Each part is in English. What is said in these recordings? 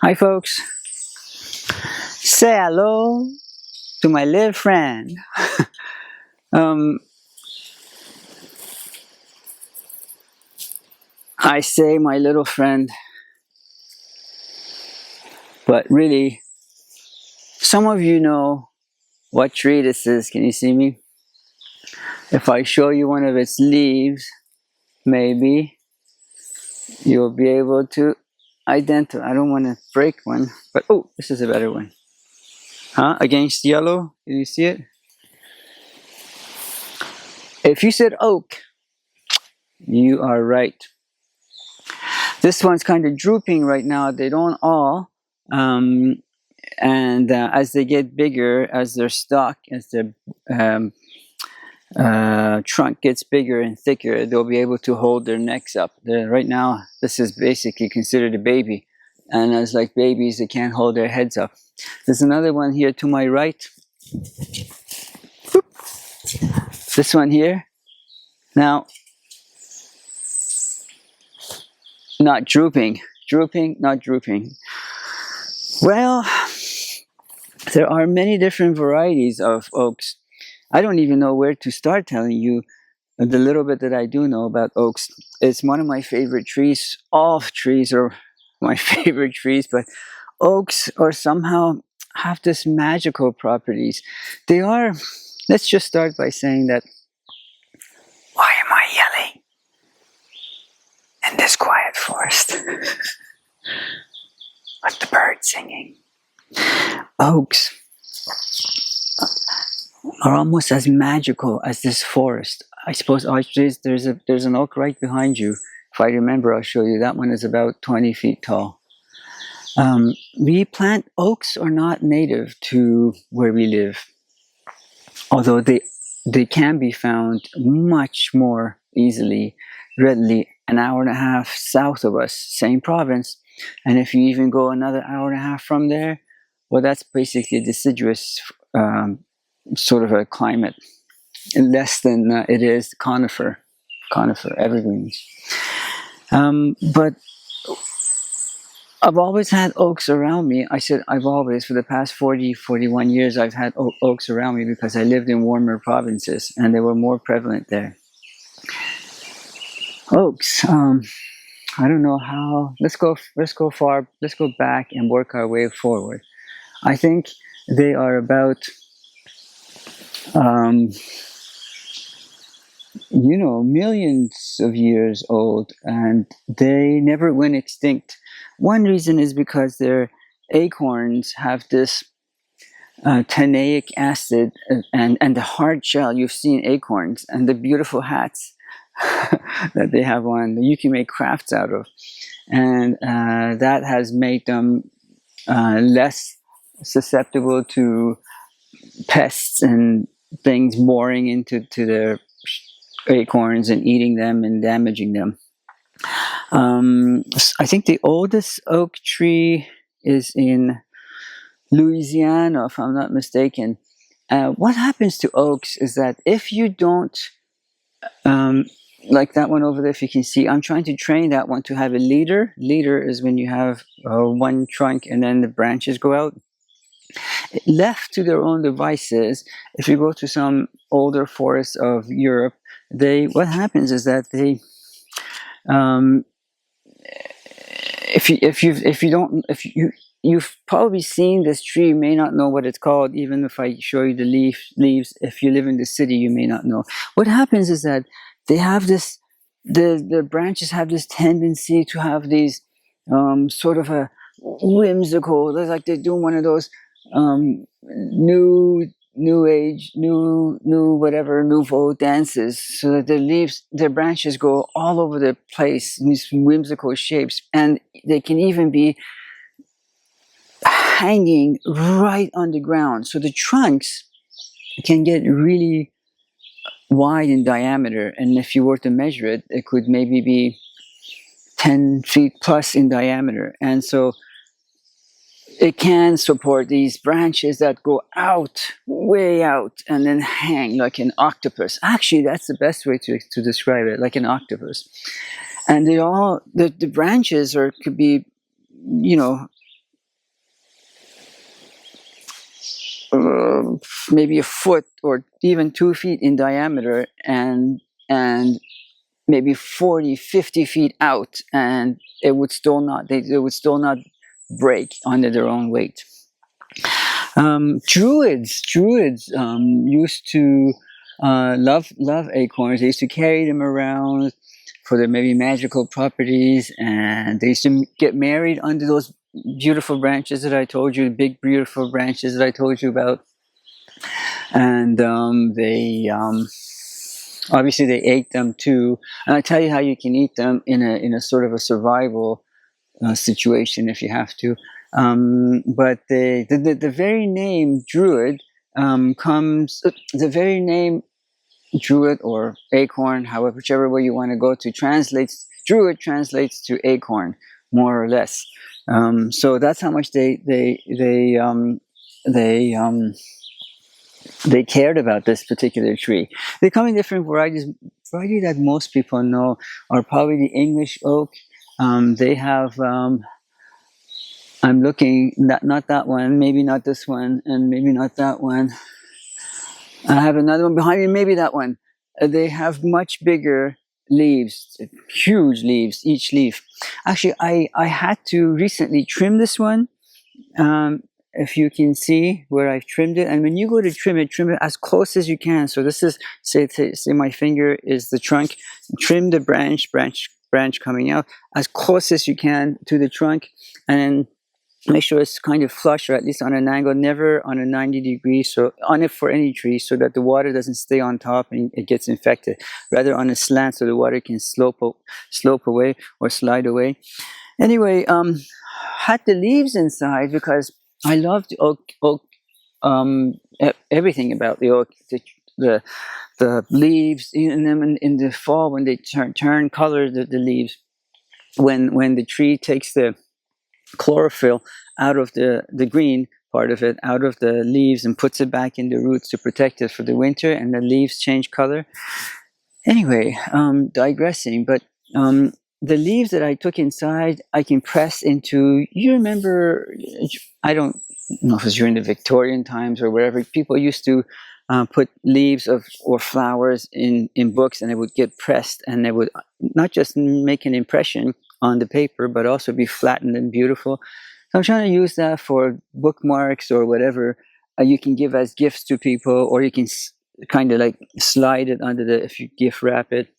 Hi folks, say hello to my little friend. I say my little friend, but really, some of you know what tree this is. Can you see me? If I show you one of its leaves, maybe you'll be able to identify. I don't want to break one, but oh, this is a better one. Huh? Against yellow, can you see it? If you said oak, you are right. This one's kind of drooping right now. They don't all. And as they get bigger, as their stalk, as their trunk gets bigger and thicker, they'll be able to hold their necks up. Right now, this is basically considered a baby. And as like babies, they can't hold their heads up. There's another one here to my right. Boop. This one here. Now, not drooping. Drooping, not drooping. Well, there are many different varieties of oaks. I don't even know where to start telling you the little bit that I do know about oaks. It's one of my favorite trees. All trees are my favorite trees, but oaks are somehow have this magical properties. They are, let's just start by saying that, why am I yelling in this quiet forest? With the birds singing. Oaks are almost as magical as this forest. I suppose there's an oak right behind you. If I remember, I'll show you. That one is about 20 feet tall. We plant oaks are not native to where we live, although they can be found much more easily, readily, an hour and a half south of us, same province. And if you even go another hour and a half from there, well, that's basically a deciduous sort of a climate, less than it is conifer evergreens. But I've always had oaks around me. I said I've always, for the past 41 years, I've had oaks around me because I lived in warmer provinces and they were more prevalent there. Oaks, I don't know how. Let's go back and work our way forward. I think they are about, millions of years old, and they never went extinct. One reason is because their acorns have this tannaic acid and the hard shell. You've seen acorns and the beautiful hats that they have on that you can make crafts out of, and that has made them less susceptible to pests and things boring into their acorns and eating them and damaging them. I think the oldest oak tree is in Louisiana, if I'm not mistaken. What happens to oaks is that if you don't, like that one over there, if you can see, I'm trying to train that one to have a leader. Leader is when you have one trunk and then the branches go out. Left to their own devices, if you go to some older forests of Europe, what happens is that they, you've probably seen this tree, you may not know what it's called. Even if I show you the leaves, if you live in the city, you may not know. What happens is that they have this, the branches have this tendency to have these sort of a whimsical, like they're doing one of those new age, new whatever, nouveau dances, so that their branches go all over the place in these whimsical shapes, and they can even be hanging right on the ground. So the trunks can get really wide in diameter, and if you were to measure it, it could maybe be 10 feet plus in diameter. And so it can support these branches that go out, way out, and then hang like an octopus. Actually, that's the best way to describe it, like an octopus. And the branches could be, maybe a foot or even 2 feet in diameter, and maybe 40, 50 feet out, and it would still not break under their own weight. Druids used to love acorns. They used to carry them around for their maybe magical properties, and they used to get married under those beautiful branches that I told you, big beautiful branches that I told you about. And they obviously they ate them too. And I'll tell you how you can eat them in a sort of a survival situation if you have to. But the very name druid comes, the very name druid or acorn, however, whichever way you want to go to, druid translates to acorn, more or less. So that's how much they cared about this particular tree. They come in different varieties. Variety that most people know are probably the English oak. They have. I'm looking, not that one, maybe not this one, and maybe not that one. I have another one behind me, maybe that one. They have much bigger leaves, huge leaves, each leaf. Actually, I had to recently trim this one. If you can see where I've trimmed it, and when you go to trim it as close as you can. So this is, say my finger is the trunk. Trim the branch coming out as close as you can to the trunk, and then make sure it's kind of flush, or at least on an angle, never on a 90 degrees, so on it for any tree, so that the water doesn't stay on top and it gets infected. Rather on a slant, so the water can slope away or slide away. Anyway, had the leaves inside because I love the oak. Everything about the oak, the leaves in them in the fall when they turn color, the leaves, when the tree takes the chlorophyll out of the green part of it out of the leaves and puts it back in the roots to protect it for the winter, and the leaves change color. Anyway, digressing, but the leaves that I took inside, I can press into, you remember, I don't know if it was during the Victorian times or wherever, people used to put leaves or flowers in books, and they would get pressed, and they would not just make an impression on the paper, but also be flattened and beautiful. So I'm trying to use that for bookmarks or whatever you can give as gifts to people, or you can kind of like slide it under if you gift wrap it.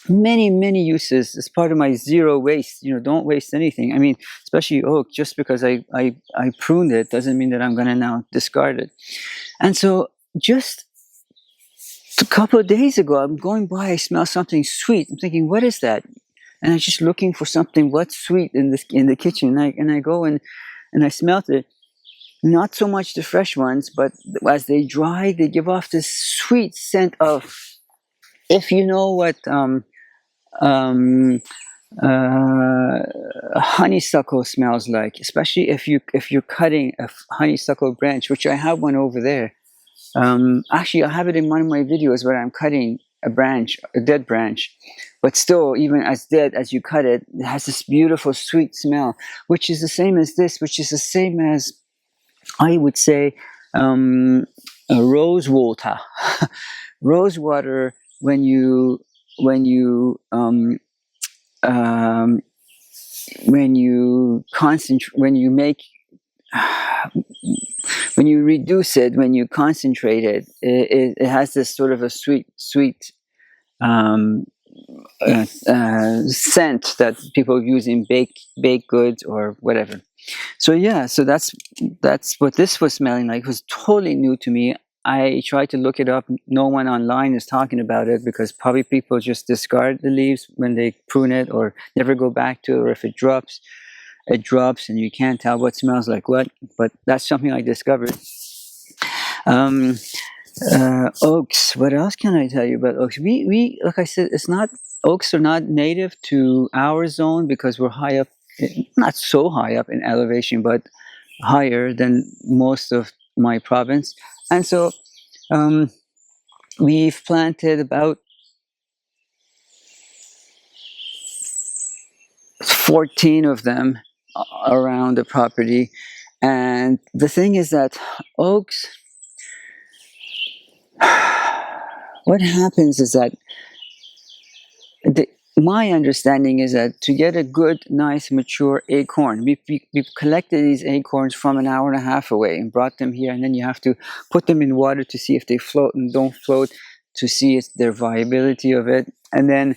Many uses. It's part of my zero waste. Don't waste anything. I mean, especially oak. Just because I pruned it doesn't mean that I'm going to now discard it. And so just a couple of days ago, I'm going by, I smell something sweet. I'm thinking, what is that? And I'm just looking for something, what's sweet in the kitchen. And I go and I smelt it. Not so much the fresh ones, but as they dry, they give off this sweet scent of, if you know what honeysuckle smells like, especially if you're cutting a honeysuckle branch, which I have one over there. Actually, I have it in one of my videos where I'm cutting a dead branch, but still, even as dead as you cut it, it has this beautiful sweet smell, which is the same as this, which is the same as, I would say, rose water. Rose water, when you reduce it, when you concentrate it, it has this sort of a sweet scent that people use in baked goods or whatever. So yeah, so that's what this was smelling like. It was totally new to me. I tried to look it up. No one online is talking about it, because probably people just discard the leaves when they prune it, or never go back to it, or if it drops, and you can't tell what smells like what. But that's something I discovered. Oaks. What else can I tell you about oaks? We like I said, oaks are not native to our zone because we're high up, not so high up in elevation, but higher than most of my province. And so we've planted about 14 of them around the property. And the thing is that oaks, what happens is that my understanding is that to get a good, nice, mature acorn, we've collected these acorns from an hour and a half away and brought them here, and then you have to put them in water to see if they float and don't float, to see their viability of it. And then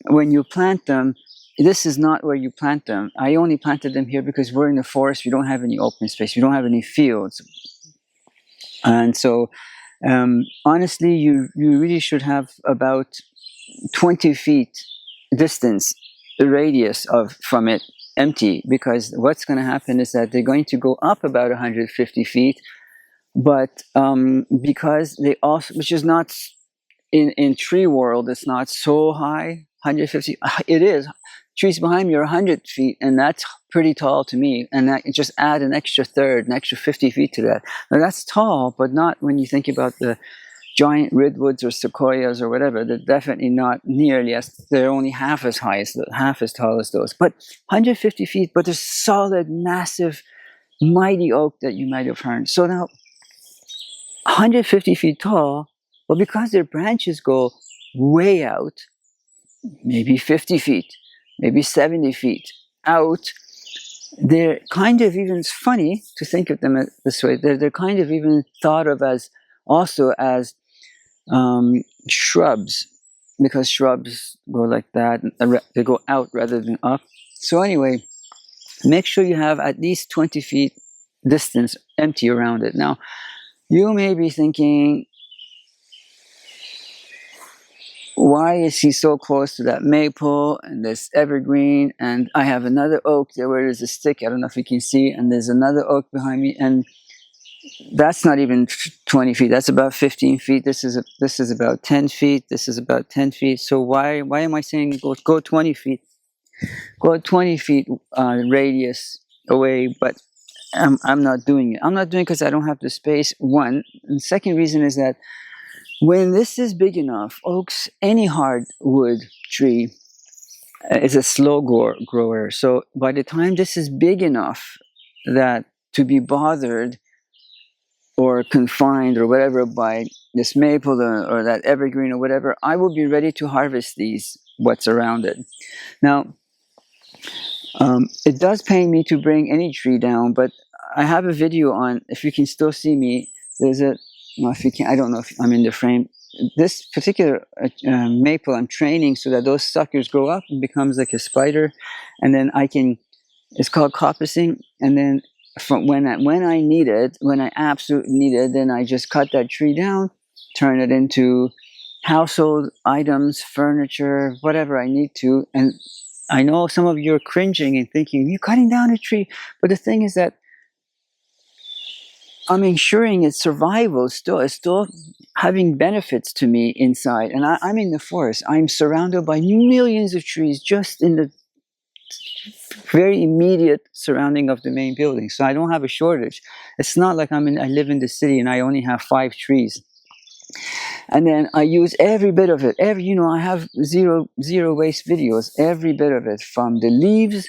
when you plant them, this is not where you plant them. I only planted them here because we're in the forest. We don't have any open space. We don't have any fields. And so honestly, you really should have about 20 feet distance, the radius from it empty, because what's going to happen is that they're going to go up about 150 feet, but because they also, which is not in tree world, it's not so high, 150, it is. Trees behind me are 100 feet, and that's pretty tall to me, and that just add an extra third, an extra 50 feet to that. Now that's tall, but not when you think about the giant redwoods or sequoias or whatever. They're definitely not nearly as, they're only half as high as, half as tall as those. But 150 feet, but a solid, massive, mighty oak that you might have heard. So now, 150 feet tall, well, because their branches go way out, maybe 50 feet, maybe 70 feet out, they're kind of even, it's funny to think of them this way, they're kind of even thought of as, also as shrubs, because shrubs go like that, they go out rather than up. So anyway, make sure you have at least 20 feet distance empty around it. Now, you may be thinking, why is he so close to that maple and this evergreen, and I have another oak there where there's a stick, I don't know if you can see, and there's another oak behind me, and that's not even 20 feet, that's about 15 feet, this is about 10 feet, this is about 10 feet, so why am I saying go 20 feet? Go 20 feet radius away, but I'm not doing it. I'm not doing it because I don't have the space, one. And the second reason is that when this is big enough, oaks, any hardwood tree is a slow grower. So by the time this is big enough that to be bothered or confined or whatever by this maple or that evergreen or whatever, I will be ready to harvest what's around it. Now, it does pain me to bring any tree down, but I have a video on, if you can still see me, there's a, well, if you can, I don't know if I'm in the frame. This particular maple I'm training so that those suckers grow up and becomes like a spider, and then I can, it's called coppicing, and then from when I need it, when I absolutely need it, then I just cut that tree down, turn it into household items, furniture, whatever I need to. And I know some of you are cringing and thinking, you're cutting down a tree, but the thing is that I'm ensuring its survival is still having benefits to me inside. And I'm in the forest. I'm surrounded by millions of trees just in the very immediate surrounding of the main building. So I don't have a shortage. It's not like I live in the city and I only have 5 trees. And then I use every bit of it. I have zero waste videos, every bit of it, from the leaves,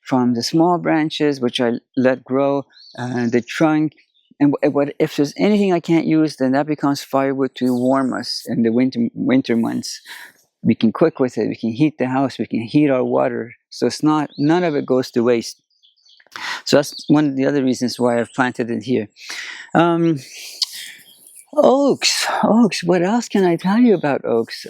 from the small branches, which I let grow, the trunk. And if there's anything I can't use, then that becomes firewood to warm us in the winter months. We can cook with it. We can heat the house. We can heat our water. So none of it goes to waste. So that's one of the other reasons why I've planted it here. Oaks. What else can I tell you about oaks?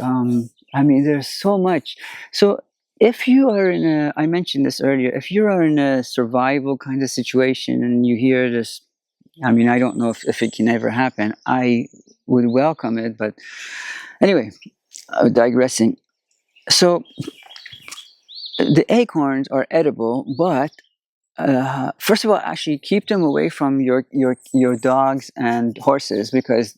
There's so much. So if you are I mentioned this earlier, if you are in a survival kind of situation and you hear this, I don't know if it can ever happen. I would welcome it, but anyway, digressing. So the acorns are edible, but first of all, actually keep them away from your dogs and horses, because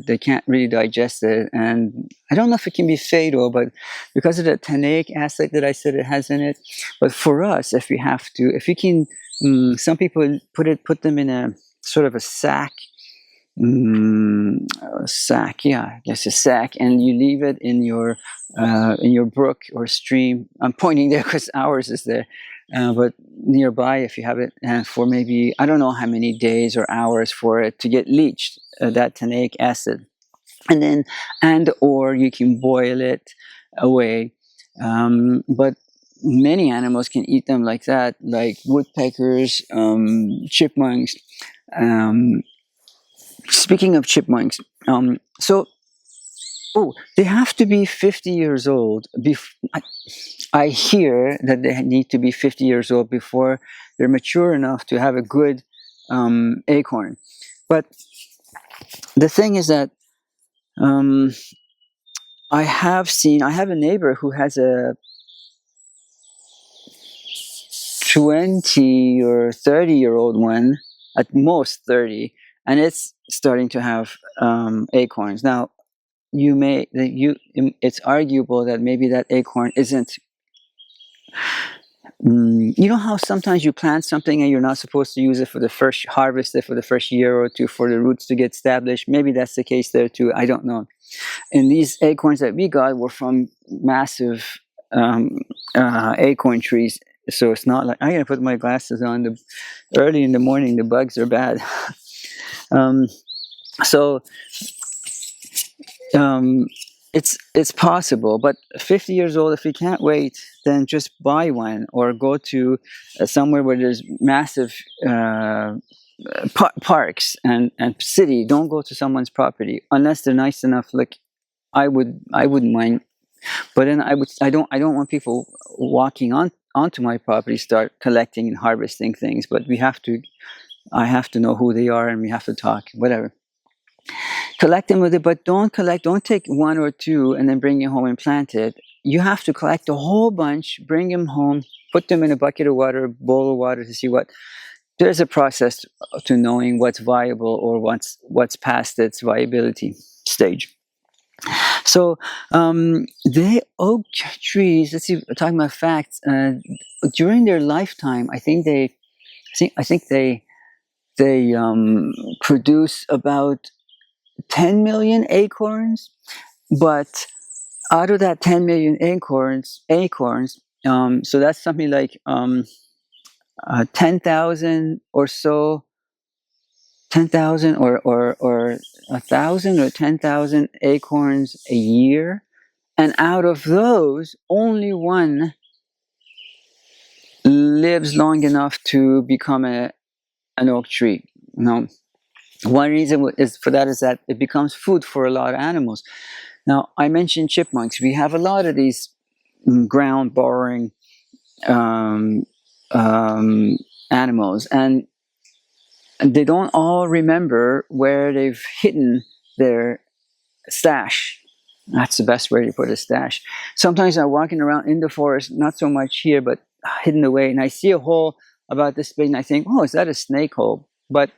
they can't really digest it. And I don't know if it can be fatal, but because of the tannaic acid that I said it has in it. But for us, if you can, some people put them in a sort of a sack, a sack, and you leave it in your brook or stream. I'm pointing there because ours is there. but nearby if you have it, and for maybe I don't know how many days or hours for it to get leached, that tannic acid, or you can boil it away. But many animals can eat them like that, like woodpeckers, chipmunks. Um, Speaking of chipmunks, they have to be 50 years old. I hear that they need to be 50 years old before they're mature enough to have a good acorn. But the thing is that I have a neighbor who has a 20 or 30-year-old one, at most 30, and it's starting to have acorns. Now, it's arguable that maybe that acorn isn't. You know how sometimes you plant something and you're not supposed to use it for the first harvest, it for the first year or two for the roots to get established. Maybe that's the case there too. I don't know. And these acorns that we got were from massive acorn trees. So it's not like I gotta put my glasses on. Early in the morning, the bugs are bad. It's possible, but 50 years old, if you can't wait, then just buy one or go to somewhere where there's massive parks and city. Don't go to someone's property unless they're nice enough. Like I wouldn't mind, but then I don't want people walking onto my property start collecting and harvesting things. But I have to know who they are, and we have to talk, whatever. Collect them with it, but don't take one or two and then bring it home and plant it. You have to collect a whole bunch, bring them home, put them in a bucket of water, bowl of water to see what. There's a process to knowing what's viable or what's past its viability stage. So the oak trees, let's see, talking about facts, during their lifetime, I think they produce about 10 million acorns, but out of that 10 million acorns, so that's something like 10,000 or so, 10,000 or 1,000 or 10,000 acorns a year, and out of those, only one lives long enough to become an oak tree. Now, one reason is that it becomes food for a lot of animals. Now, I mentioned chipmunks. We have a lot of these ground burrowing animals, and they don't all remember where they've hidden their stash. That's the best way to put a stash. Sometimes I'm walking around in the forest, not so much here, but hidden away, and I see a hole about this big, and I think, oh, is that a snake hole? But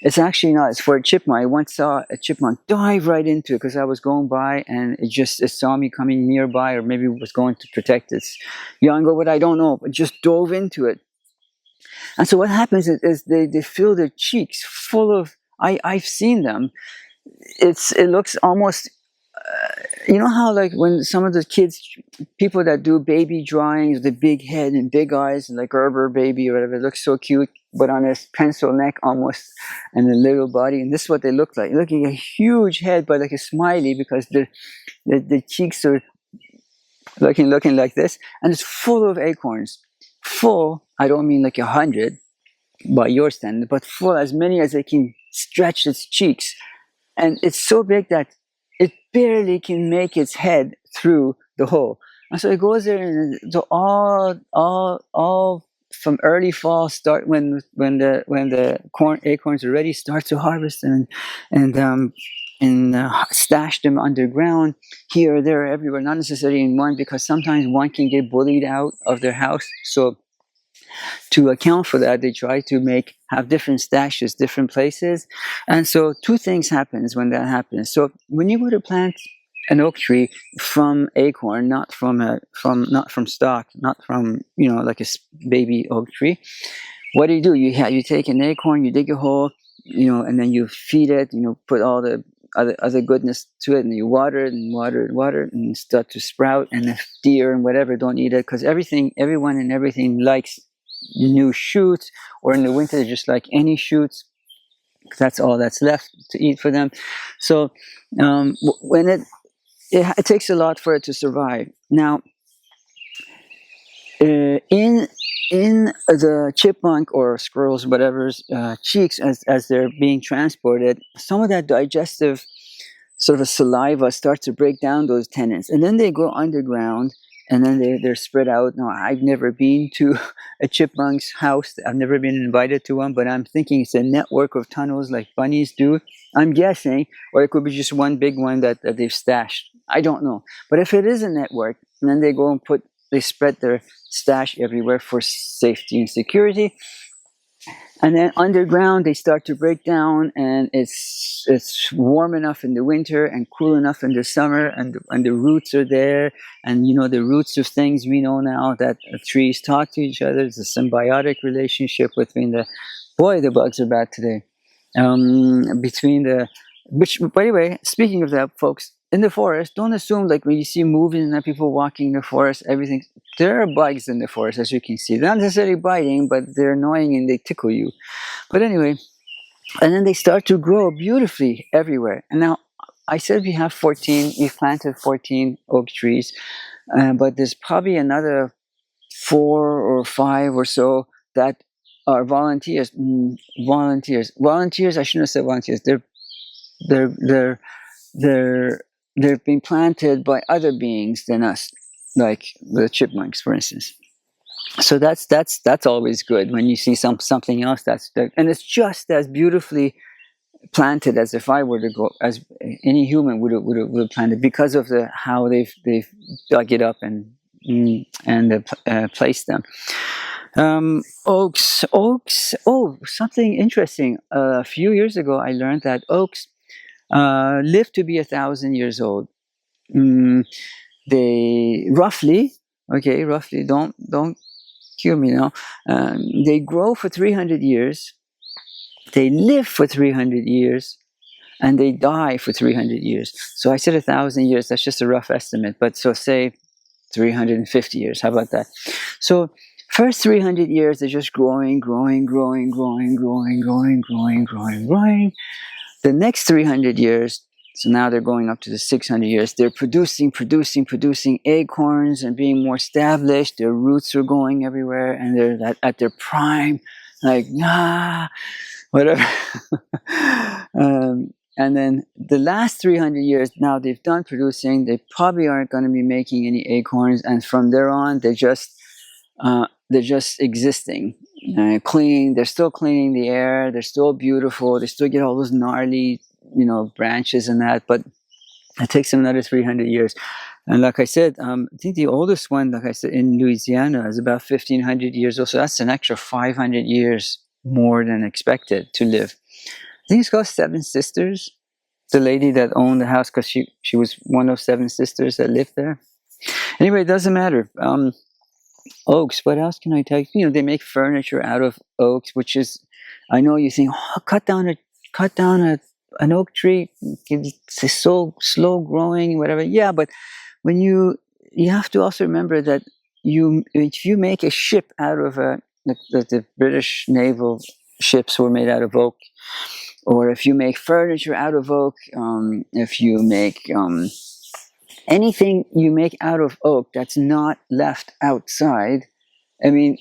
it's actually not. It's for a chipmunk. I once saw a chipmunk dive right into it because I was going by, and it saw me coming nearby, or maybe it was going to protect its young, or what, I don't know, but just dove into it. And so what happens is they fill their cheeks full of. I've seen them. It looks almost. You know how, like, when some of the people that do baby drawings, the big head and big eyes, and like Gerber baby or whatever, it looks so cute, but on a pencil neck almost, and a little body, and this is what they look like. Looking a huge head, but like a smiley, because the cheeks are looking like this, and it's full of acorns. Full, I don't mean like 100 by your standard, but full, as many as it can stretch its cheeks, and it's so big that it barely can make its head through the hole. And so it goes there, and so all from early fall start when the acorns are ready, start to harvest and stash them underground, here, there, everywhere. Not necessarily in one, because sometimes one can get bullied out of their house. So to account for that, they try to have different stashes, different places. And so two things happens when that happens. So when you go to plant an oak tree from acorn, not from stock, not from, like a baby oak tree, what do? You take an acorn, you dig a hole, and then you feed it, put all the other goodness to it, and you water it and water it, and start to sprout. And if deer and whatever don't eat it, because everyone and everything likes new shoots, or in the winter they're just like any shoots. That's all that's left to eat for them. So when it takes a lot for it to survive. Now, in the chipmunk or squirrels, whatever's cheeks, as they're being transported, some of that digestive sort of a saliva starts to break down those tendons, and then they go underground, and then they're spread out. Now, I've never been to a chipmunk's house. I've never been invited to one, but I'm thinking it's a network of tunnels like bunnies do. I'm guessing, or it could be just one big one that they've stashed. I don't know. But if it is a network, and then they go and they spread their stash everywhere for safety and security. And then underground, they start to break down, and it's warm enough in the winter and cool enough in the summer, and the roots are there. And you know, the roots of things, we know now that trees talk to each other. It's a symbiotic relationship between the bugs are bad today. Which, by the way, speaking of that, folks, in the forest, don't assume like when you see movies and people walking in the forest, everything. There are bugs in the forest, as you can see. They're not necessarily biting, but they're annoying and they tickle you. But anyway, and then they start to grow beautifully everywhere. And now, I said we've planted 14 oak trees, but there's probably another 4 or 5 or so that are volunteers. Volunteers, I shouldn't have said volunteers. They've been planted by other beings than us, like the chipmunks, for instance. So that's always good when you see something else and it's just as beautifully planted as if I were to go, as any human would have planted, because of how they've dug it up and placed them. Oaks. Oh, something interesting. A few years ago, I learned that oaks live to be 1,000 years old. They roughly, don't cue me now. They grow for 300 years. They live for 300 years, and they die for 300 years. So I said 1,000 years. That's just a rough estimate. But so say 350 years. How about that? So first 300 years, they're just growing. The next 300 years, so now they're going up to the 600 years, they're producing acorns and being more established. Their roots are going everywhere, and they're at their prime, like, whatever. And then the last 300 years, now they've done producing, they probably aren't going to be making any acorns, and from there on, they're just existing, clean. They're still cleaning the air. They're still beautiful. They still get all those gnarly, branches and that. But it takes them another 300 years. And like I said, I think the oldest one, like I said, in Louisiana is about 1,500 years old. So that's an extra 500 years more than expected to live. I think it's called Seven Sisters. The lady that owned the house, because she was one of 7 sisters that lived there. Anyway, it doesn't matter. Oaks. What else can I tell you? They make furniture out of oaks, which is, I know you think, cut down an oak tree. It's so slow growing, whatever. Yeah, but when you have to also remember that if you make a ship out of the British naval ships were made out of oak, or if you make furniture out of oak, if you make anything you make out of oak that's not left outside. I mean,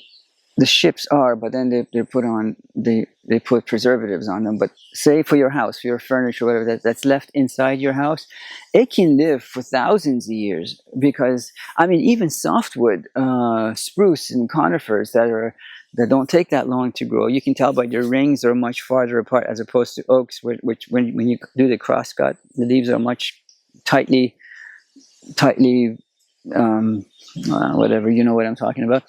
the ships are, but then they put preservatives on them. But say for your house, for your furniture, whatever that's left inside your house, it can live for thousands of years. Because even softwood, spruce and conifers that don't take that long to grow, you can tell by their rings are much farther apart as opposed to oaks, which when you do the cross cut, the leaves are much tightly, whatever, you know what I'm talking about.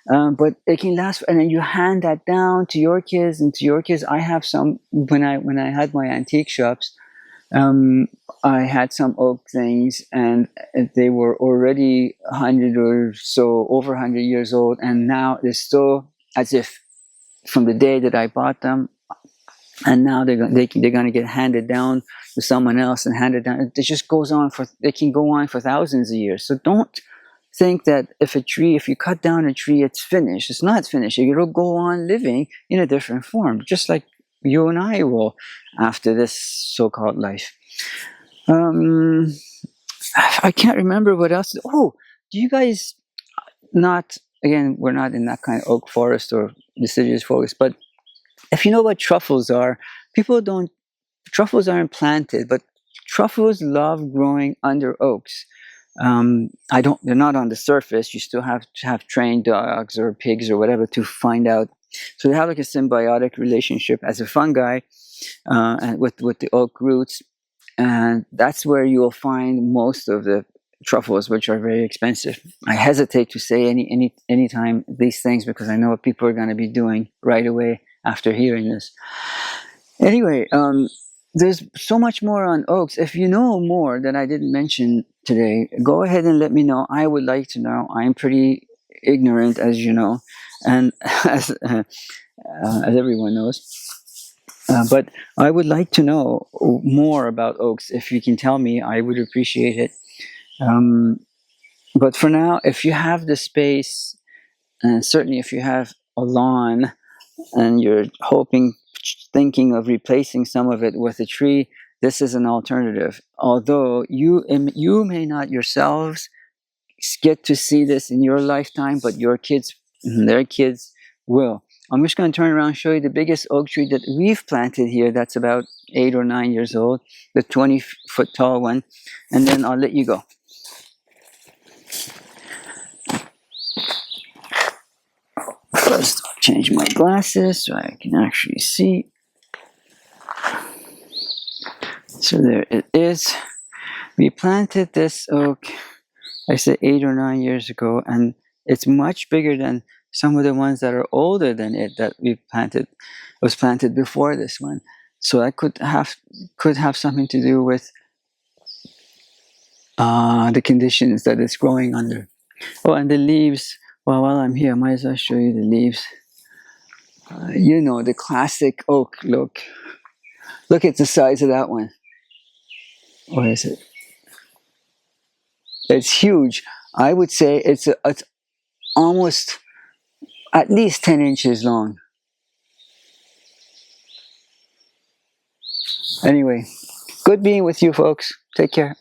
But it can last, and then you hand that down to your kids and to your kids. I have some, when I had my antique shops, I had some oak things, and they were already 100 or so, over 100 years old, and now they're still as if from the day that I bought them, and now they're going to get handed down to someone else and handed down. It just goes on it can go on for thousands of years. So don't think that if you cut down a tree, it's finished. It's not finished. It'll go on living in a different form, just like you and I will after this so-called life. I can't remember what else. Oh, do you guys not, again, we're not in that kind of oak forest or deciduous forest, but if you know what truffles are, truffles aren't planted, but truffles love growing under oaks. They're not on the surface. You still have to have trained dogs or pigs or whatever to find out. So they have like a symbiotic relationship as a fungi and with the oak roots. And that's where you will find most of the truffles, which are very expensive. I hesitate to say anytime these things because I know what people are going to be doing right away after hearing this. Anyway, there's so much more on oaks. If you know more that I didn't mention today, go ahead and let me know. I would like to know. I'm pretty ignorant, as you know, and as everyone knows. But I would like to know more about oaks. If you can tell me, I would appreciate it. But for now, if you have the space, and certainly if you have a lawn and you're thinking of replacing some of it with a tree, this is an alternative. Although you may not yourselves get to see this in your lifetime, but your kids, their kids will. I'm just going to turn around and show you the biggest oak tree that we've planted here. That's about 8 or 9 years old, the 20-foot tall one, and then I'll let you go. First, I'll change my glasses so I can actually see. So there it is. We planted this oak, I said 8 or 9 years ago, and it's much bigger than some of the ones that are older than it that we planted. Was planted before this one, so that could have something to do with the conditions that it's growing under. Oh, and the leaves. Well, while I'm here, I might as well show you the leaves. You know, the classic oak look. Look at the size of that one. What is it? It's huge. I would say it's almost at least 10 inches long. Anyway, good being with you folks. Take care.